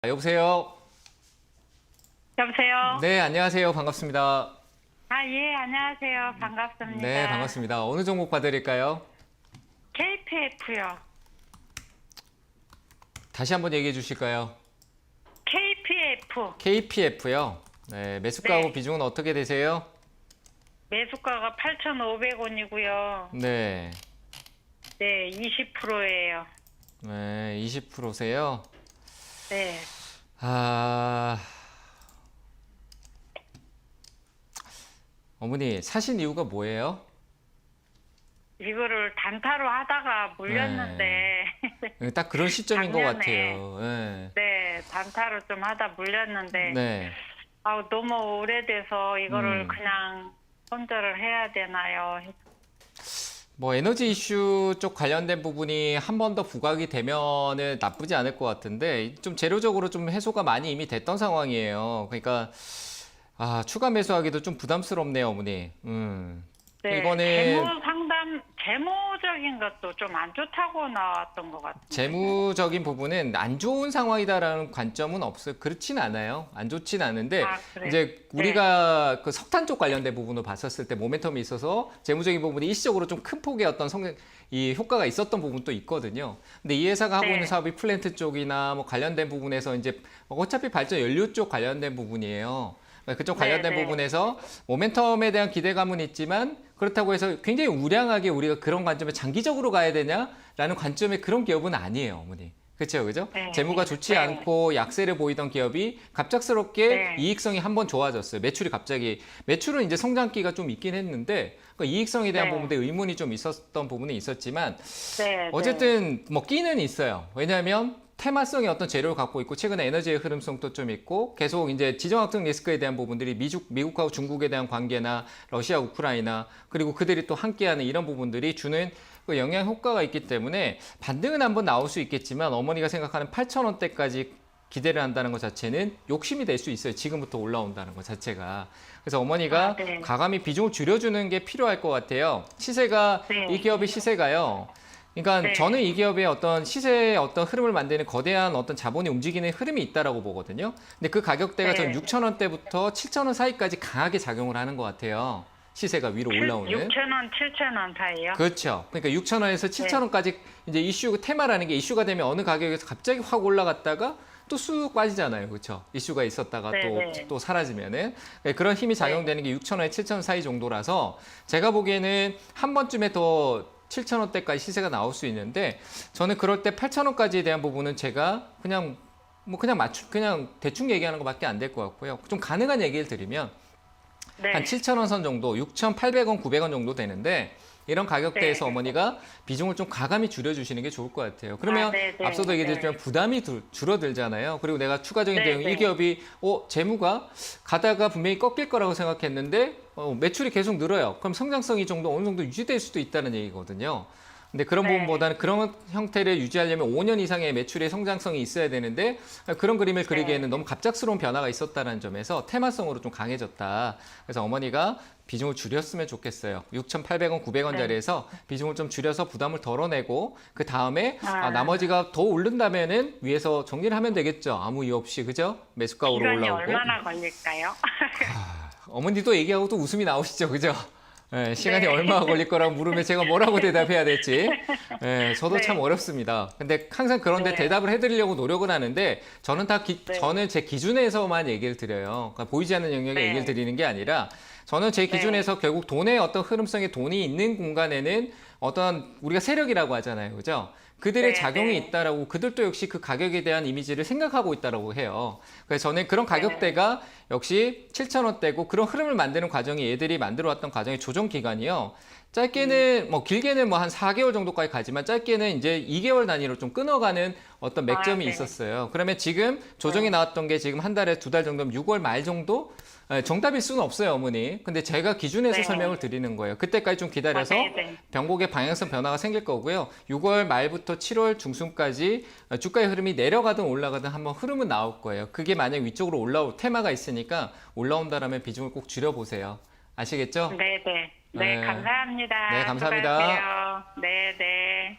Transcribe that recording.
여보세요? 여보세요? 네, 안녕하세요. 반갑습니다. 예, 안녕하세요. 반갑습니다. 네, 반갑습니다. 어느 종목 봐드릴까요? KPF요. 다시 한번 얘기해 주실까요? KPF. KPF요. 네, 매수가하고 네. 비중은 어떻게 되세요? 매수가가 8,500원이고요. 네, 네, 20%예요. 네, 20%세요. 네. 어머니, 사신 이유가 뭐예요? 이거를 단타로 하다가 물렸는데 딱 그런 시점인 것 작년에. 같아요. 네. 네, 단타로 좀 하다 물렸는데 네. 너무 오래돼서 이거를 음. 그냥 손절을 해야 되나요? 뭐 에너지 이슈 쪽 관련된 부분이 한 번 더 부각이 되면은 나쁘지 않을 것 같은데 좀 재료적으로 좀 해소가 많이 이미 됐던 상황이에요. 그러니까 추가 매수하기도 좀 부담스럽네요, 어머니. 네, 이거는 재무적인 것도 좀 안 좋다고 나왔던 것 같아요. 재무적인 부분은 안 좋은 상황이다라는 관점은 없어요. 그렇진 않아요. 안 좋진 않은데 그래요? 이제 우리가 그 석탄 쪽 관련된 부분을 봤었을 때 모멘텀이 있어서 재무적인 부분이 일시적으로 좀 큰 폭의 어떤 이 효과가 있었던 부분도 있거든요. 근데 이 회사가 하고 네. 있는 사업이 플랜트 쪽이나 뭐 관련된 부분에서 이제 어차피 발전 연료 쪽 관련된 부분이에요. 그쪽 관련된 네. 부분에서 모멘텀에 대한 기대감은 있지만 그렇다고 해서 굉장히 우량하게 우리가 그런 관점에 장기적으로 가야 되냐라는 관점의 그런 기업은 아니에요, 어머니. 그렇죠, 그죠? 네. 재무가 좋지 네. 않고 약세를 보이던 기업이 갑작스럽게 네. 이익성이 한번 좋아졌어요. 매출은 이제 성장기가 좀 있긴 했는데 그 이익성에 대한 네. 부분에 의문이 좀 있었던 부분이 있었지만 네, 어쨌든 뭐 끼는 있어요. 왜냐하면 테마성의 어떤 재료를 갖고 있고 최근에 에너지의 흐름성도 좀 있고 계속 이제 지정학적 리스크에 대한 부분들이 미국하고 중국에 대한 관계나 러시아, 우크라이나 그리고 그들이 또 함께하는 이런 부분들이 주는 그 영향 효과가 있기 때문에 반등은 한번 나올 수 있겠지만 어머니가 생각하는 8,000원대까지 기대를 한다는 것 자체는 욕심이 될 수 있어요. 지금부터 올라온다는 것 자체가. 그래서 어머니가 네. 과감히 비중을 줄여주는 게 필요할 것 같아요. 네. 이 기업의 시세가요. 그러니까 네. 저는 이 기업의 어떤 시세의 어떤 흐름을 만드는 거대한 어떤 자본이 움직이는 흐름이 있다라고 보거든요. 근데 그 가격대가 네. 전 6,000원대부터 7,000원 사이까지 강하게 작용을 하는 것 같아요. 시세가 위로 올라오는. 6,000원, 7,000원 사이요? 그렇죠. 그러니까 6,000원에서 7,000원까지 이제 테마라는 게 이슈가 되면 어느 가격에서 갑자기 확 올라갔다가 또 쑥 빠지잖아요. 그렇죠. 이슈가 있었다가 네. 또 사라지면은 그런 힘이 작용되는 게 6,000원에 7,000원 사이 정도라서 제가 보기에는 한 번쯤에 더 7,000원대까지 시세가 나올 수 있는데 저는 그럴 때 8,000원까지에 대한 부분은 제가 그냥 대충 얘기하는 것밖에 안 될 것 같고요. 좀 가능한 얘기를 드리면 네. 한 7,000원 선 정도, 6,800원, 900원 정도 되는데 이런 가격대에서 네. 어머니가 비중을 좀 가감히 줄여주시는 게 좋을 것 같아요. 그러면 네. 앞서도 얘기했지만 부담이 줄어들잖아요. 그리고 내가 추가적인 네. 대응, 이 기업이 재무가 가다가 분명히 꺾일 거라고 생각했는데 매출이 계속 늘어요. 그럼 성장성이 어느 정도 유지될 수도 있다는 얘기거든요. 근데 그런 네. 부분보다는 그런 형태를 유지하려면 5년 이상의 매출의 성장성이 있어야 되는데 그런 그림을 그리기에는 너무 갑작스러운 변화가 있었다는 점에서 테마성으로 좀 강해졌다. 그래서 어머니가 비중을 줄였으면 좋겠어요. 6,800원, 900원짜리에서 비중을 좀 줄여서 부담을 덜어내고 그 다음에 나머지가 더 오른다면은 위에서 정리를 하면 되겠죠. 아무 이유 없이, 그죠? 매수가로 기간이 올라오고. 얼마나 걸릴까요? 어머니도 얘기하고 또 웃음이 나오시죠, 그죠? 네, 시간이 네. 얼마나 걸릴 거라고 물으면 제가 뭐라고 대답해야 될지. 네, 저도 네. 참 어렵습니다. 근데 항상 그런데 네. 대답을 해드리려고 노력을 하는데 저는 저는 제 기준에서만 얘기를 드려요. 그러니까 보이지 않는 영역에 네. 얘기를 드리는 게 아니라 저는 제 기준에서 결국 돈의 어떤 흐름성의 돈이 있는 공간에는 어떤 우리가 세력이라고 하잖아요. 그죠? 그들의 네, 작용이 네. 있다라고 그들도 역시 그 가격에 대한 이미지를 생각하고 있다라고 해요. 그래서 저는 그런 가격대가 역시 7,000원대고 그런 흐름을 만드는 과정이 얘들이 만들어 왔던 과정의 조정 기간이요. 짧게는 길게는 한 4개월 정도까지 가지만 짧게는 이제 2개월 단위로 좀 끊어가는 어떤 맥점이 네. 있었어요. 그러면 지금 조정이 나왔던 게 지금 한 달에 2달 정도면 6월 말 정도? 정답일 수는 없어요, 어머니. 근데 제가 기준에서 네. 설명을 드리는 거예요. 그때까지 좀 기다려서 네. 변곡의 방향성 변화가 생길 거고요. 6월 말부터 7월 중순까지 주가의 흐름이 내려가든 올라가든 한번 흐름은 나올 거예요. 그게 만약 위쪽으로 올라올 테마가 있으니까 올라온다라면 비중을 꼭 줄여보세요. 아시겠죠? 네. 네. 감사합니다. 네, 감사합니다. 수고하세요. 네.